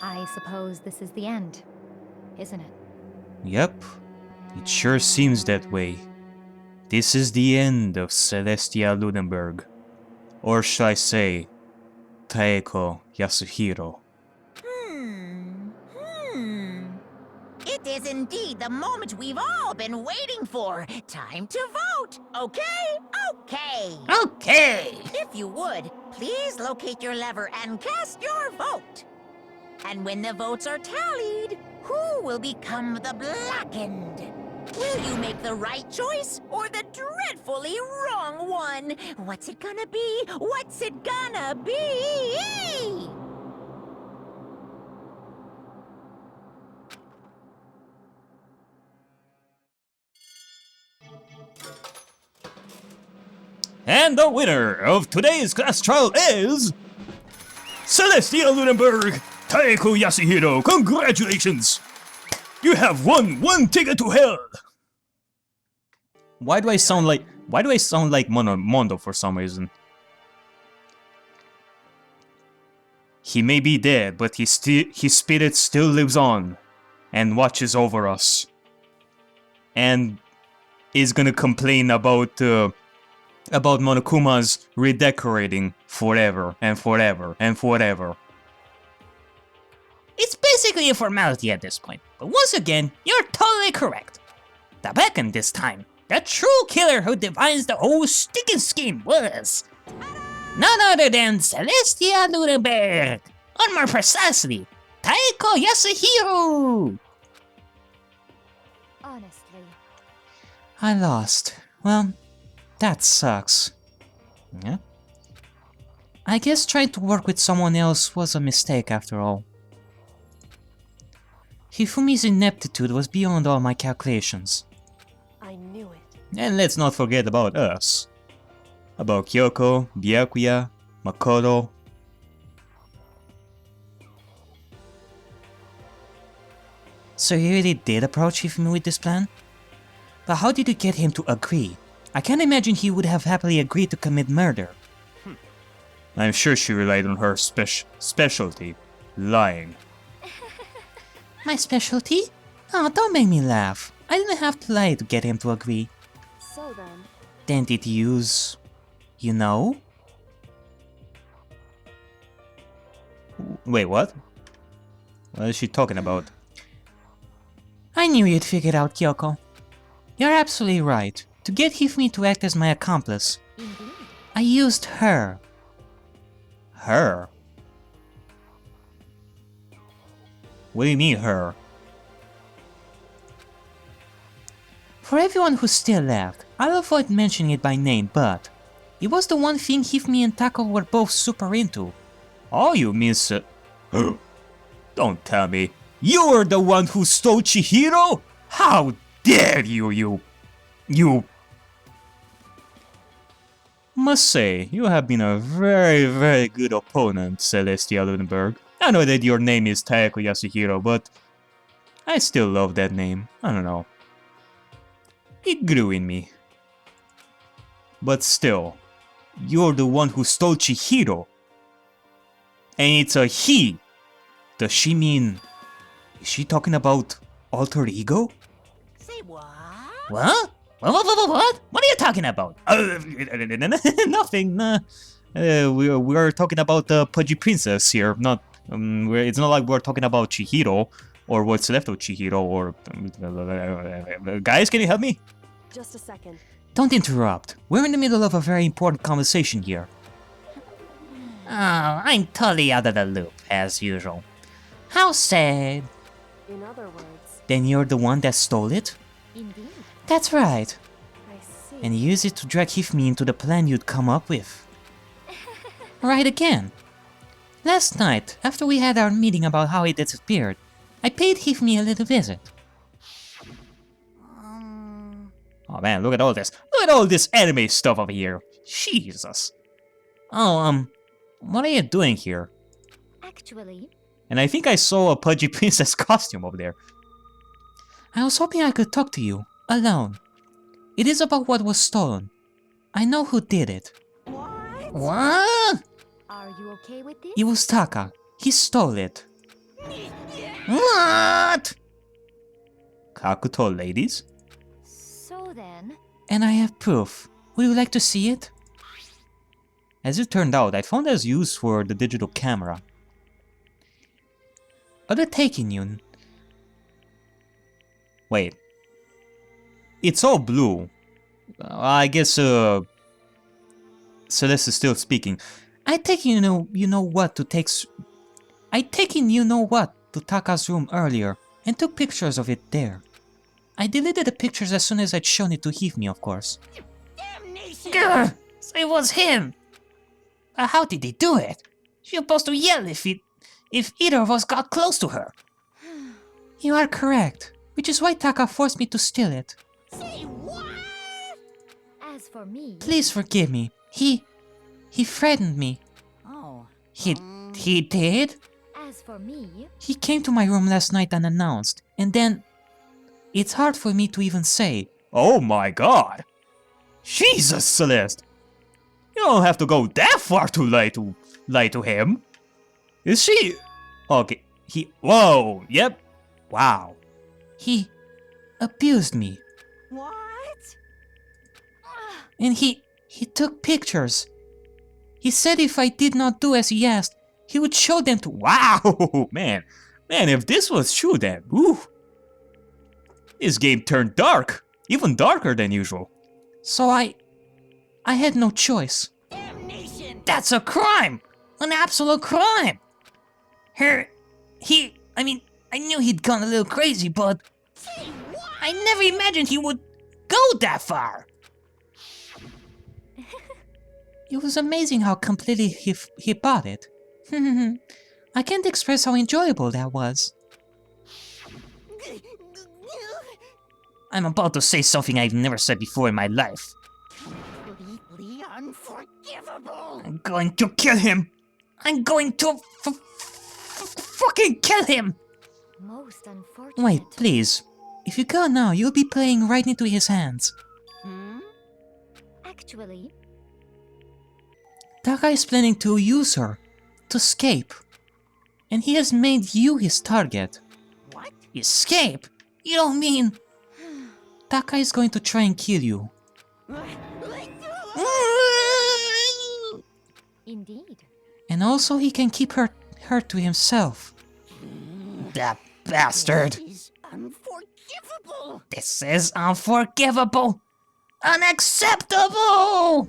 I suppose this is the end, isn't it? Yep, it sure seems that way. This is the end of Celestia Ludenberg. Or shall I say, Taeko Yasuhiro. It is indeed the moment we've all been waiting for. Time to vote, okay? Okay. Okay. If you would, please locate your lever and cast your vote. And when the votes are tallied, who will become the blackened? Will you make the right choice or the dreadfully wrong one? What's it gonna be? What's it gonna be? And the winner of today's class trial is... Celestia Ludenberg, Taeko Yasuhiro. Congratulations! You have won one ticket to hell! Why do I sound like Mondo for some reason? He may be dead, but his spirit still lives on and watches over us. And is gonna complain about Monokuma's redecorating forever and forever and forever. It's basically a formality at this point, but once again, you're totally correct. The second this time, the true killer who devised the whole stinking scheme was none other than Celestia Ludenberg, or more precisely, Taeko Yasuhiro! Honestly. I lost. Well, that sucks. Yeah. I guess trying to work with someone else was a mistake after all. Hifumi's ineptitude was beyond all my calculations. I knew it. And let's not forget about us. About Kyoko, Byakuya, Makoto. So you really did approach Hifumi with this plan? But how did you get him to agree? I can't imagine he would have happily agreed to commit murder. I'm sure she relied on her specialty, lying. My specialty? Oh, don't make me laugh. I didn't have to lie to get him to agree. So then... Then did you use... you know? Wait, what? What is she talking about? I knew you'd figure it out, Kyoko. You're absolutely right. To get Hifumi to act as my accomplice, Indeed. I used her. Her? What do you mean, her? For everyone who's still left, I'll avoid mentioning it by name, but it was the one thing Hifumi and Tako were both super into. Oh, you mean Don't tell me. You were the one who stole Chihiro? How dare you! Must say, you have been a very, very good opponent, Celestia Ludenberg. I know that your name is Taeko Yasuhiro, but I still love that name. I don't know. It grew in me. But still, you're the one who stole Chihiro. And it's a he. Does she mean... Is she talking about alter ego? Say what? What? What? What are you talking about? Nothing. We're talking about the pudgy princess here. Not. It's not like we're talking about Chihiro or what's left of Chihiro. Or guys, can you help me? Just a second. Don't interrupt. We're in the middle of a very important conversation here. Oh, I'm totally out of the loop, as usual. How sad. In other words... Then you're the one that stole it? Indeed. That's right. I see. And use it to drag Hifumi into the plan you'd come up with. Right again. Last night, after we had our meeting about how he disappeared, I paid Hifumi a little visit. Oh man, look at all this. Look at all this anime stuff over here. Jesus. Oh, what are you doing here? Actually... And I think I saw a pudgy princess costume over there. I was hoping I could talk to you, alone. It is about what was stolen. I know who did it. What? Are you okay with this? It was Taka. He stole it. What? Kakuto ladies? So then, And I have proof. Would you like to see it? As it turned out, I found as use for the digital camera. Are they taking you? Wait. It's all blue. I guess, Celeste is still speaking. I take you know what to Taka's room earlier and took pictures of it there. I deleted the pictures as soon as I'd shown it to Hifumi, of course. Damnation! Grr, so it was him. How did he do it? She was supposed to yell if either of us got close to her. You are correct, which is why Taka forced me to steal it. Say what? as for me, Please forgive me. He threatened me. Oh. He did? as for me, He came to my room last night unannounced, and then... It's hard for me to even say. Oh my god! Jesus, Celeste! You don't have to go that far to lie to him. Is she... Okay, Whoa, yep. Wow. He abused me. What? And he took pictures. He said if I did not do as he asked, he would show them to... Wow, man. Man, if this was true then, woo. This game turned dark. Even darker than usual. So I had no choice. Damnation! That's a crime! An absolute crime! I knew he'd gone a little crazy, but Say what? I never imagined he would go that far! It was amazing how completely he bought it. I can't express how enjoyable that was. I'm about to say something I've never said before in my life. Completely unforgivable! I'm going to kill him! I'm going to fucking kill him! most unfortunate. Wait, please. If you go now, you'll be playing right into his hands. Hmm? Actually, Taka is planning to use her to escape. And he has made you his target. What? Escape? You don't mean... Taka is going to try and kill you. indeed. And also he can keep her to himself. That bastard! This is unforgivable! This is unforgivable! Unacceptable!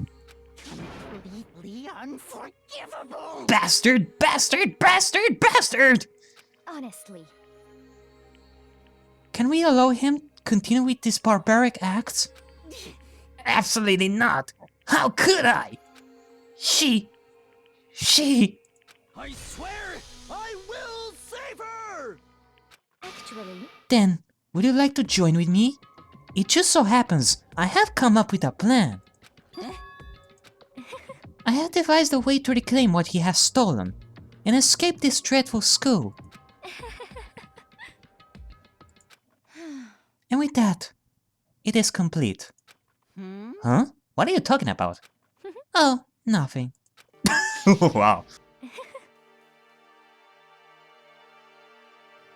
Completely unforgivable! Bastard, bastard, bastard, bastard! Honestly, Can we allow him continue with these barbaric acts? Absolutely not! How could I? She... I swear I will save her! actually, Then, would you like to join with me? It just so happens I have come up with a plan. I have devised a way to reclaim what he has stolen and escape this dreadful school. And with that, it is complete. Hmm? Huh? What are you talking about? Oh, nothing. Wow.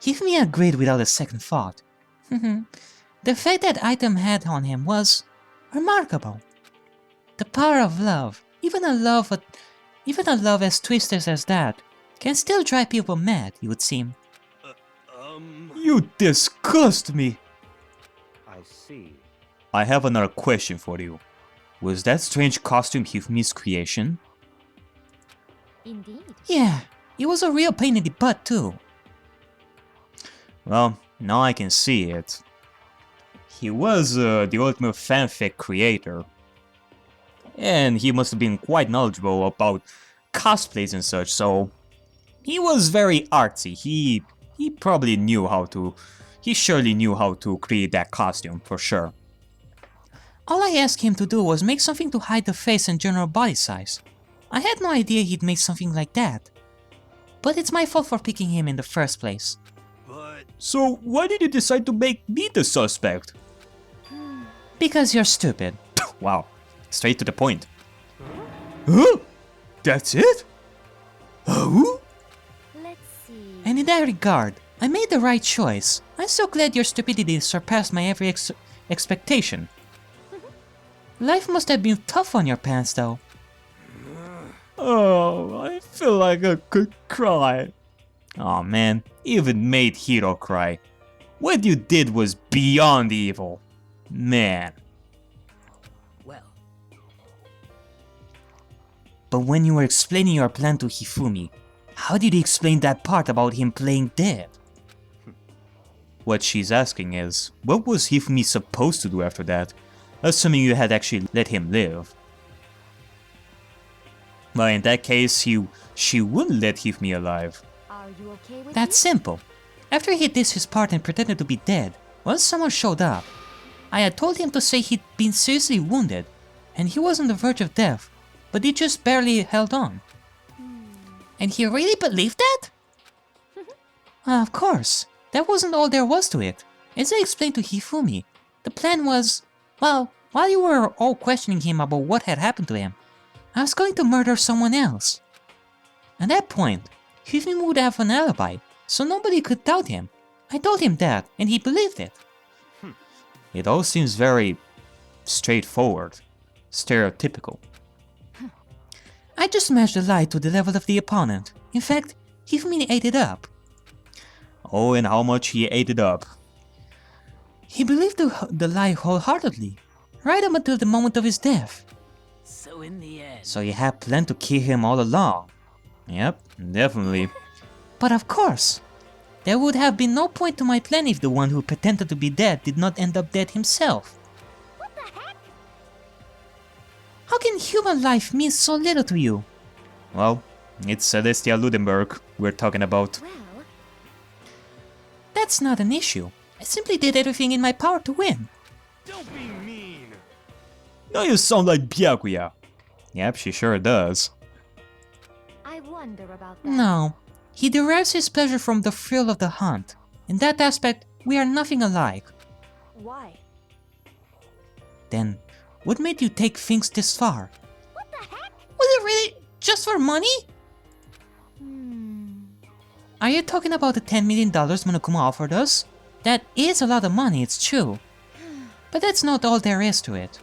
Hifumi agreed without a second thought. The fact that item had on him was remarkable. The power of love, even a love as twisted as that, can still drive people mad, it would seem. You disgust me! I see. I have another question for you. Was that strange costume Hifumi's creation? indeed. Yeah, it was a real pain in the butt too. Well, now I can see it. He was the ultimate fanfic creator. And he must have been quite knowledgeable about cosplays and such, so... He was very artsy. He probably knew how to... He surely knew how to create that costume, for sure. All I asked him to do was make something to hide the face and general body size. I had no idea he'd make something like that. But it's my fault for picking him in the first place. But So why did you decide to make me the suspect? Because you're stupid. Wow, straight to the point. Huh? That's it? Oh? Let's see. And in that regard, I made the right choice. I'm so glad your stupidity surpassed my every expectation. Life must have been tough on your parents though. Oh, I feel like I could cry. Aw man, you even made Hiro cry. What you did was beyond evil. Man. Well, But when you were explaining your plan to Hifumi, how did you explain that part about him playing dead? What she's asking is, what was Hifumi supposed to do after that? Assuming you had actually let him live. Well, in that case, she wouldn't let Hifumi alive. Are you okay with That's simple. After he did his part and pretended to be dead, once someone showed up, I had told him to say he'd been seriously wounded, and he was on the verge of death, but he just barely held on. And he really believed that? Of course, that wasn't all there was to it. As I explained to Hifumi, the plan was, well, while you were all questioning him about what had happened to him, I was going to murder someone else. At that point, Hifumi would have an alibi, so nobody could doubt him. I told him that, and he believed it. It all seems very straightforward, stereotypical. I just matched the lie to the level of the opponent. In fact, Hifumi ate it up. Oh, and how much he ate it up. He believed the lie wholeheartedly, right up until the moment of his death. so in the end, So you had planned to kill him all along. Yep, definitely. But of course, there would have been no point to my plan if the one who pretended to be dead did not end up dead himself. What the heck? How can human life mean so little to you? Well, it's Celestia Ludenberg we're talking about. Well, That's not an issue. I simply did everything in my power to win. Don't be mean. Now you sound like Byakuya. Yep, she sure does. I wonder about that. No, he derives his pleasure from the thrill of the hunt. In that aspect, we are nothing alike. Why? Then, what made you take things this far? What the heck? Was it really just for money? Are you talking about the $10 million Monokuma offered us? That is a lot of money, it's true. But that's not all there is to it.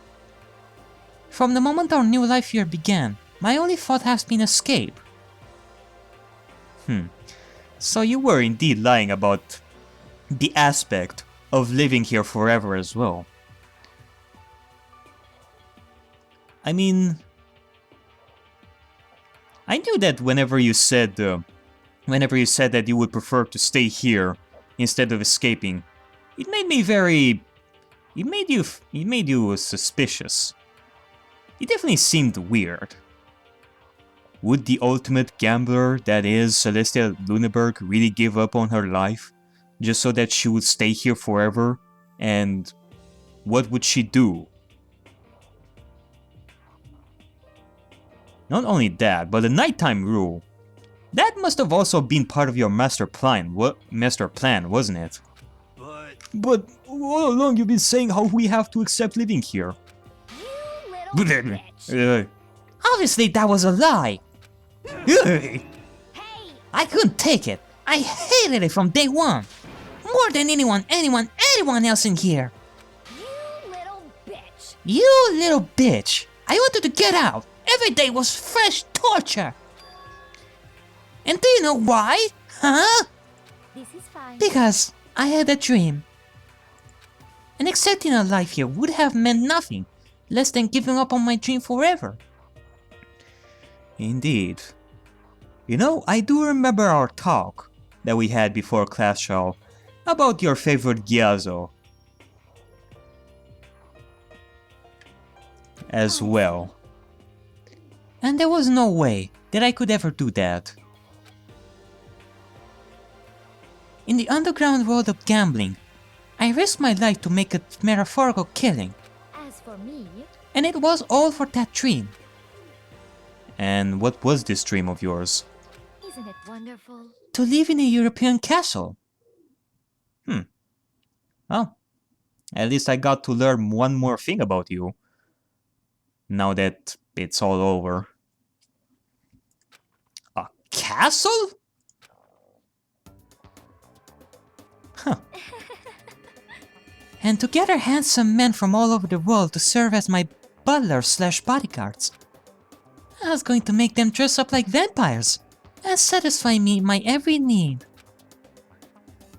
From the moment our new life here began, my only thought has been escape. So you were indeed lying about the aspect of living here forever as well. I mean, I knew that whenever you said that you would prefer to stay here instead of escaping, it made me very, it made you suspicious. It definitely seemed weird. Would the ultimate gambler that is Celestia Luneberg really give up on her life just so that she would stay here forever? And what would she do? Not only that, but the nighttime rule. That must have also been part of your master plan, wasn't it? But all along you've been saying how we have to accept living here. You little bitch. Obviously, that was a lie. Hey! I couldn't take it. I hated it from day one. More than anyone else in here. You little bitch. You little bitch. I wanted to get out. Every day was fresh torture. And do you know why? Huh? This is fine. Because I had a dream. And accepting a life here would have meant nothing less than giving up on my dream forever. Indeed. You know, I do remember our talk that we had before class show about your favorite Gyazo as well. And there was no way that I could ever do that. In the underground world of gambling, I risked my life to make a metaphorical killing, As for me, and it was all for that dream. And what was this dream of yours? isn't it wonderful? To live in a European castle. Well, at least I got to learn one more thing about you. Now that it's all over. A castle? and to gather handsome men from all over the world to serve as my butler/bodyguards. I was going to make them dress up like vampires and satisfy me my every need.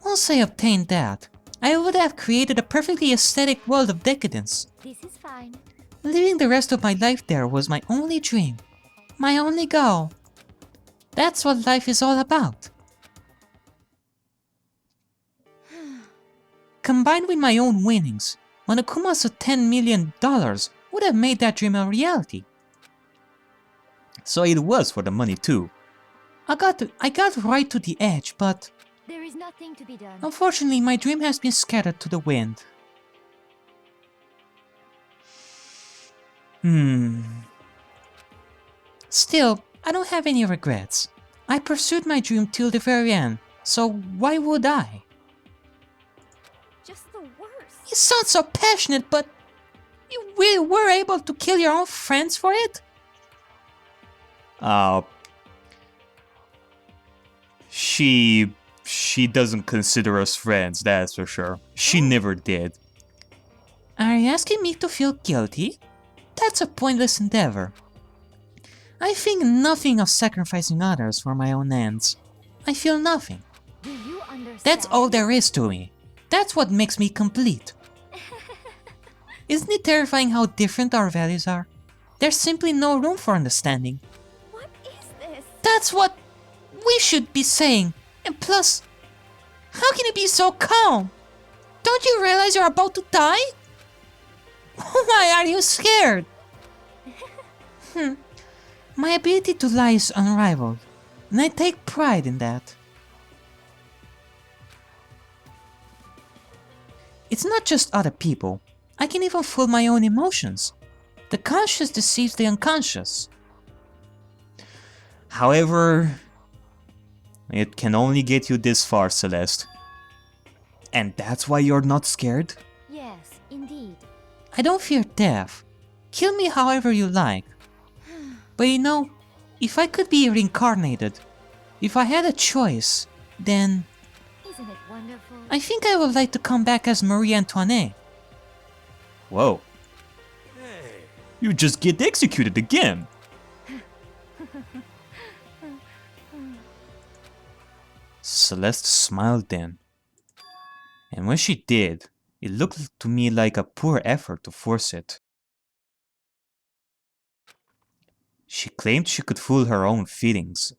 Once I obtained that, I would have created a perfectly aesthetic world of decadence. This is fine. Living the rest of my life there was my only dream, my only goal. That's what life is all about. Combined with my own winnings, Monokuma's $10 million would have made that dream a reality. So it was for the money too. I got right to the edge, but There is nothing to be done. unfortunately my dream has been scattered to the wind. Still, I don't have any regrets. I pursued my dream till the very end, so why would I? Just the worst. You sound so passionate, but you really were able to kill your own friends for it? She doesn't consider us friends, that's for sure. She never did. Are you asking me to feel guilty? That's a pointless endeavor. I think nothing of sacrificing others for my own ends. I feel nothing. Do you understand? That's all there is to me. That's what makes me complete. Isn't it terrifying how different our values are? There's simply no room for understanding. What is this? That's what we should be saying. And plus, how can you be so calm? Don't you realize you're about to die? Why are you scared? My ability to lie is unrivaled, and I take pride in that. It's not just other people. I can even fool my own emotions. The conscious deceives the unconscious. However, it can only get you this far, Celeste. And that's why you're not scared? Yes, indeed. I don't fear death. Kill me however you like. But you know, if I could be reincarnated, if I had a choice, then Isn't it wonderful? I think I would like to come back as Marie Antoinette. Whoa. You just get executed again. Celeste smiled then. And when she did, it looked to me like a poor effort to force it. She claimed she could fool her own feelings,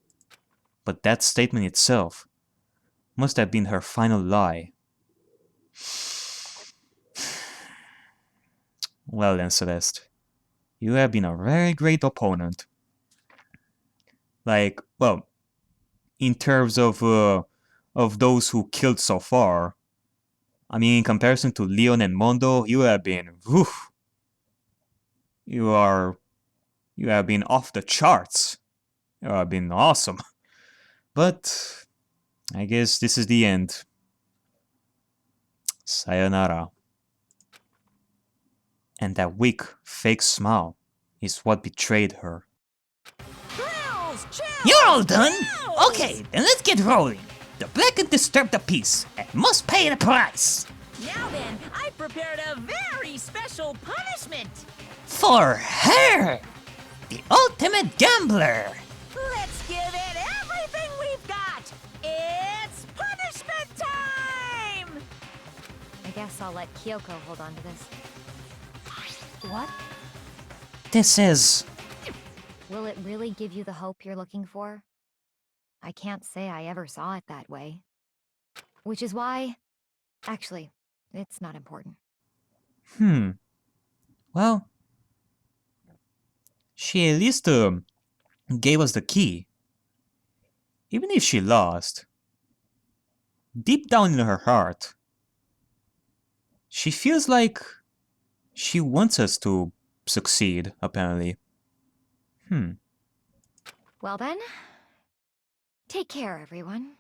but that statement itself must have been her final lie. Well then, Celeste, you have been a very great opponent. Like, well, in terms of those who killed so far, I mean, in comparison to Leon and Mondo, you have been, woof. You have been off the charts. You have been awesome. But I guess this is the end. Sayonara. And that weak, fake smile is what betrayed her. You're all done? Okay, then let's get rolling. The black and disturbed the peace and must pay the price. Now then, I prepared a very special punishment. For her, the ultimate gambler. Let's give it everything we've got. It's punishment time! I guess I'll let Kyoko hold on to this. What? This is... Will it really give you the hope you're looking for? I can't say I ever saw it that way. Which is why... Actually, it's not important. Well, she at least gave us the key. Even if she lost, deep down in her heart, she feels like she wants us to succeed, apparently. Well then, take care, everyone.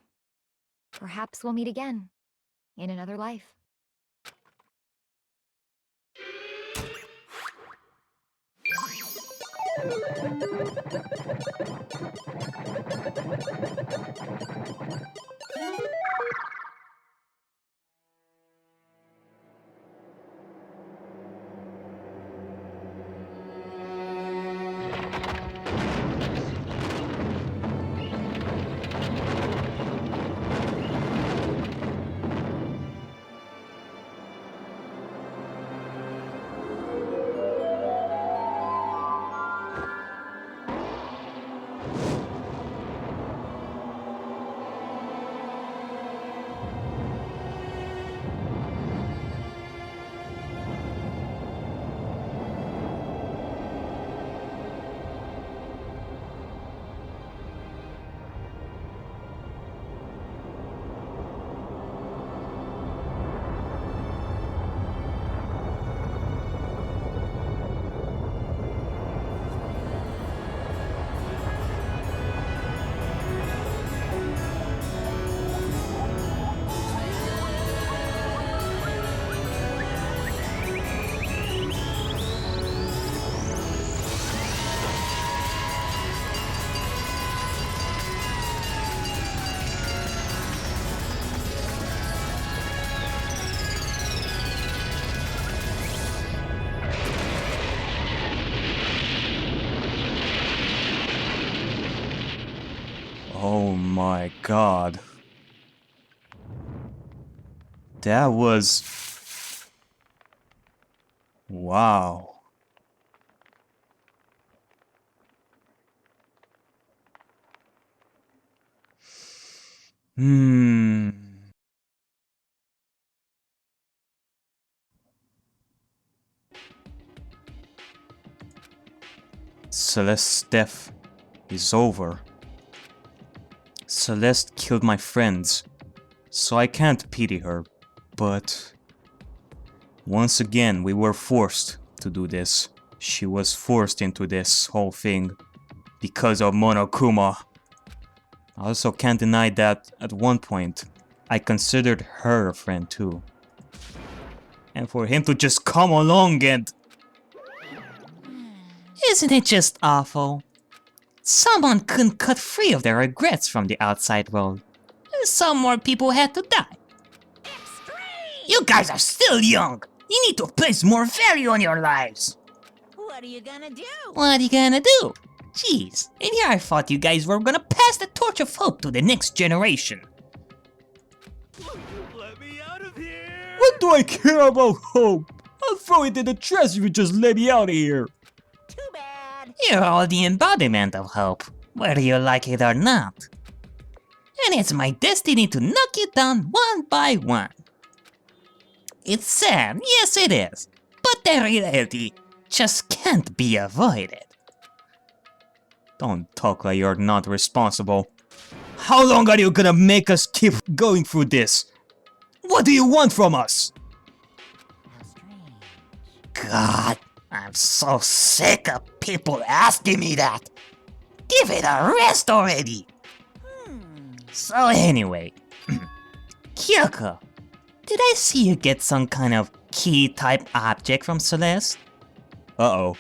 Perhaps we'll meet again, in another life. my god. That was... Wow. Celeste's death is over. Celeste killed my friends, so I can't pity her, but... Once again, we were forced to do this. She was forced into this whole thing because of Monokuma. I also can't deny that at one point, I considered her a friend too. And for him to just come along and... Isn't it just awful? Someone couldn't cut free of their regrets from the outside world. Some more people had to die. You guys are still young. You need to place more value on your lives. What are you gonna do? What are you gonna do? Jeez, and here I thought you guys were gonna pass the torch of hope to the next generation. Let me out of here! What do I care about hope? I'll throw it in the trash if you just let me out of here. Too bad. You're all the embodiment of hope, whether you like it or not. And it's my destiny to knock you down one by one. It's sad, yes it is, but the reality just can't be avoided. Don't talk like you're not responsible. How long are you gonna make us keep going through this? What do you want from us? How strange. God, I'm so sick of people asking me that. Give it a rest already. So anyway, Kyoko, did I see you get some kind of key type object from Celeste? Uh-oh.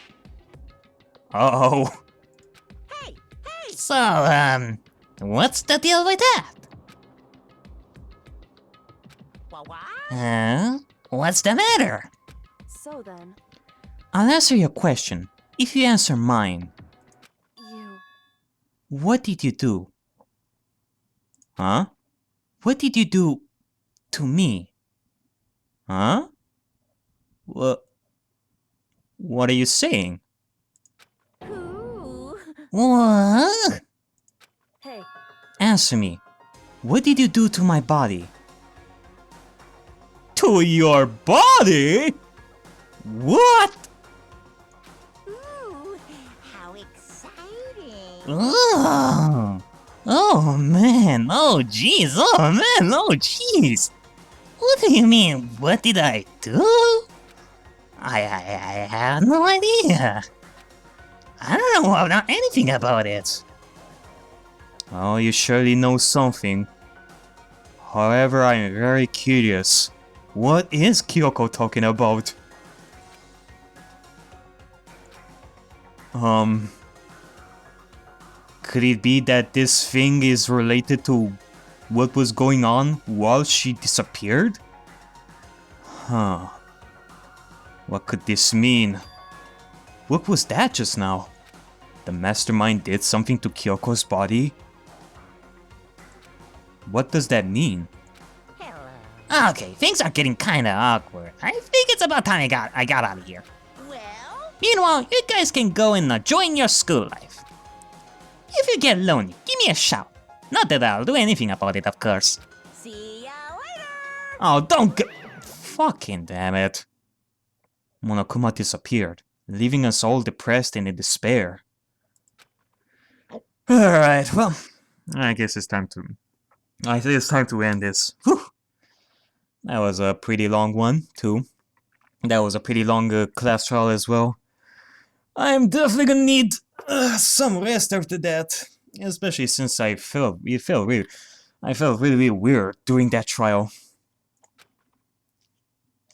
Uh-oh. Hey, hey! So, what's the deal with that? What? Huh? What's the matter? So then, I'll answer your question if you answer mine. you... What did you do? Huh? What did you do to me? Huh? What are you saying? Ooh. What? Hey, Answer me. What did you do to my body? To your body? What? Ooh. How exciting. Oh. Oh man, oh jeez, oh man, oh jeez. What do you mean, what did I do? I have no idea. I don't know anything about it. Oh, you surely know something. However, I'm very curious. What is Kyoko talking about? Could it be that this thing is related to what was going on while she disappeared? Huh. What could this mean? What was that just now? The mastermind did something to Kyoko's body? What does that mean? Hello. Okay, things are getting kinda awkward. I think it's about time I got out of here. Well, Meanwhile, you guys can go and join your school life. If you get lonely, give me a shout. Not that I'll do anything about it, of course. see ya later. Oh, don't get... Fucking damn it. Monokuma disappeared, leaving us all depressed and in despair. Alright, well, I guess it's time to... I think it's time to end this. Whew. That was a pretty long one, too. That was a pretty long class trial as well. I'm definitely gonna need some rest after that. Especially since I felt really weird during that trial.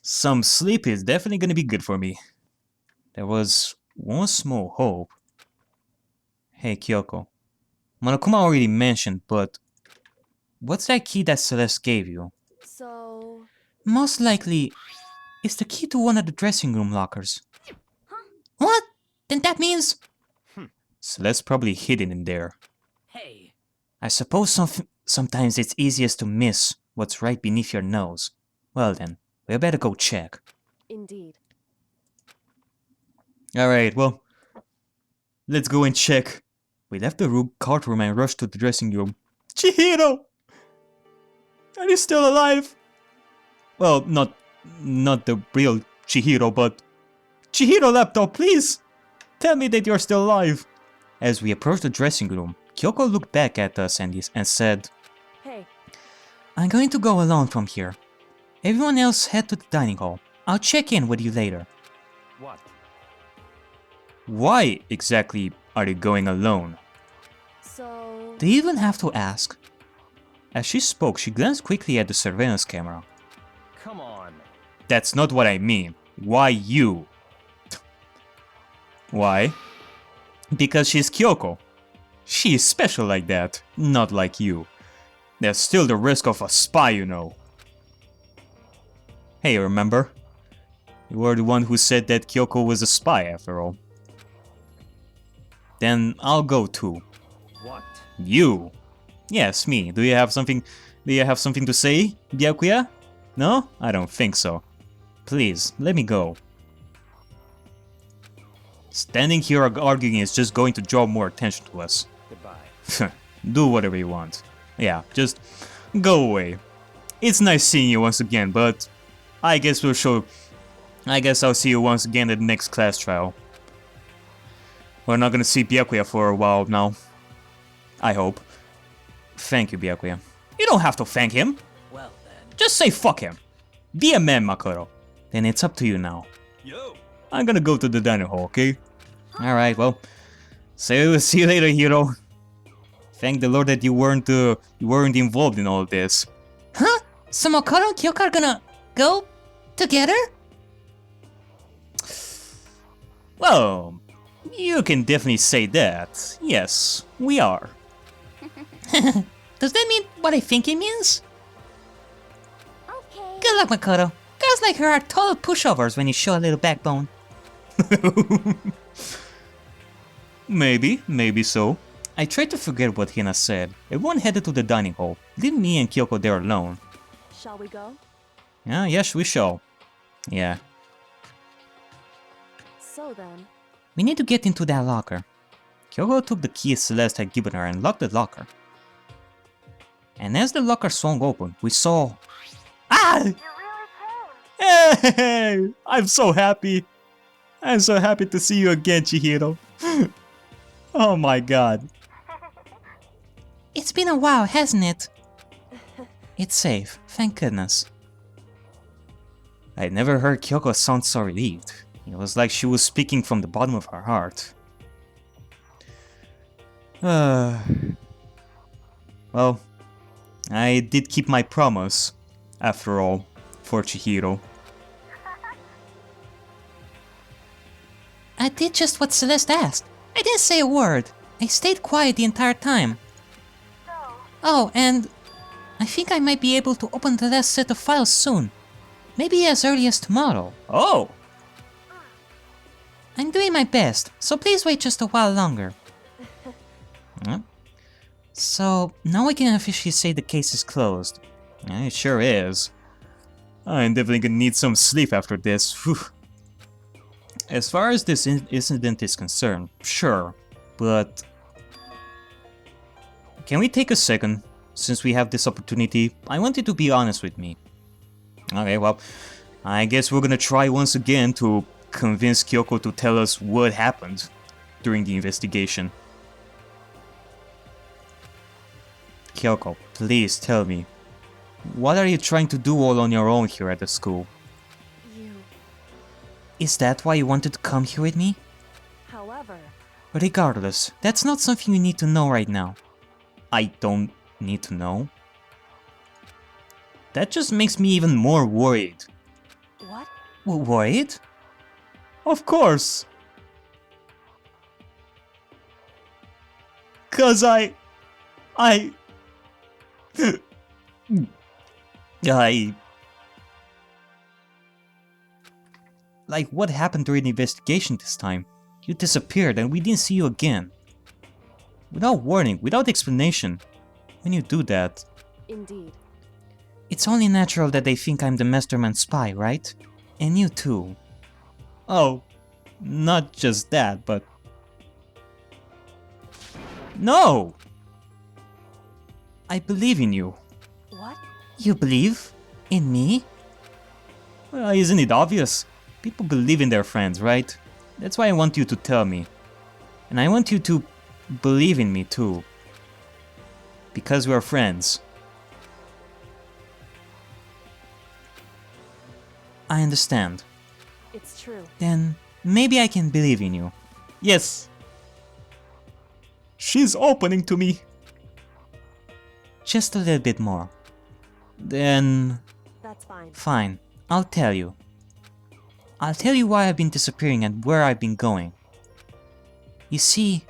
Some sleep is definitely gonna be good for me. There was one small hope. Hey Kyoko, Monokuma already mentioned, but what's that key that Celeste gave you? so... Most likely, it's the key to one of the dressing room lockers. What? Then that means... Celeste probably hid it in there. Hey, I suppose sometimes it's easiest to miss what's right beneath your nose. Well then, we better go check. Indeed. Alright, well, let's go and check. We left the cart room and rushed to the dressing room. Chihiro! Are you still alive? Well, not the real Chihiro, but... Chihiro laptop, please! Tell me that you're still alive! As we approached the dressing room, Kyoko looked back at us and said, Hey, I'm going to go alone from here. Everyone else head to the dining hall. I'll check in with you later. What? why exactly are you going alone? so... Do you even have to ask? As she spoke, she glanced quickly at the surveillance camera. Come on. That's not what I mean. Why you? Why? Because she's Kyoko. She is special like that, not like you. There's still the risk of a spy, you know. Hey, remember? You were the one who said that Kyoko was a spy, after all. Then I'll go too. What? You? Yes, me. Do you have something to say, Byakuya? No? I don't think so. Please, let me go. Standing here arguing is just going to draw more attention to us. Goodbye. Do whatever you want. Yeah, just go away. It's nice seeing you once again, but I guess I'll see you once again at the next class trial. We're not gonna see Byakuya for a while now. I hope. Thank you, Byakuya. You don't have to thank him. Well then. Just say fuck him. Be a man, Makoto. Then it's up to you now. Yo. I'm gonna go to the dining hall, okay? Alright, well. See you later, hero. Thank the Lord that you weren't involved in all this. Huh? So Makoto and Kyoko are gonna go together? Well, you can definitely say that. Yes, we are. Does that mean what I think it means? Okay. Good luck, Makoto. Girls like her are total pushovers when you show a little backbone. Maybe so. I tried to forget what Hina said. Everyone headed to the dining hall, leaving me and Kyoko there alone. Shall we go? Yes, we shall. Yeah. So then... We need to get into that locker. Kyoko took the key Celeste had given her and locked the locker. And as the locker swung open, we saw... Ah! You really came. Hey! I'm so happy. I'm so happy to see you again, Chihiro. Oh my god. It's been a while, hasn't it? It's safe, thank goodness. I never heard Kyoko sound so relieved. It was like she was speaking from the bottom of her heart. Well, I did keep my promise, after all, for Chihiro. I did just what Celeste asked. I didn't say a word. I stayed quiet the entire time. Oh, and I think I might be able to open the last set of files soon. Maybe as early as tomorrow. Oh! I'm doing my best, so please wait just a while longer. Huh? So, now we can officially say the case is closed. It sure is. I'm definitely gonna need some sleep after this. Whew. As far as this incident is concerned, sure, but... Can we take a second? Since we have this opportunity, I want you to be honest with me. Okay, well, I guess we're gonna try once again to convince Kyoko to tell us what happened during the investigation. Kyoko, please tell me. What are you trying to do all on your own here at the school? You... Is that why you wanted to come here with me? However... Regardless, that's not something you need to know right now. I don't need to know. That just makes me even more worried. What? Worried? Of course! 'Cause I... Like, what happened during the investigation this time? You disappeared and we didn't see you again. Without warning, without explanation. when you do that, Indeed. It's only natural that they think I'm the mastermind spy, right? And you too. oh, not just that, but... No! I believe in you. What? You believe? In me? Well, isn't it obvious? People believe in their friends, right? That's why I want you to tell me. And I want you to believe in me too. Because we're friends. I understand. It's true. Then maybe I can believe in you. Yes! She's opening to me! Just a little bit more. Then... That's fine. Fine, I'll tell you. I'll tell you why I've been disappearing and where I've been going. You see,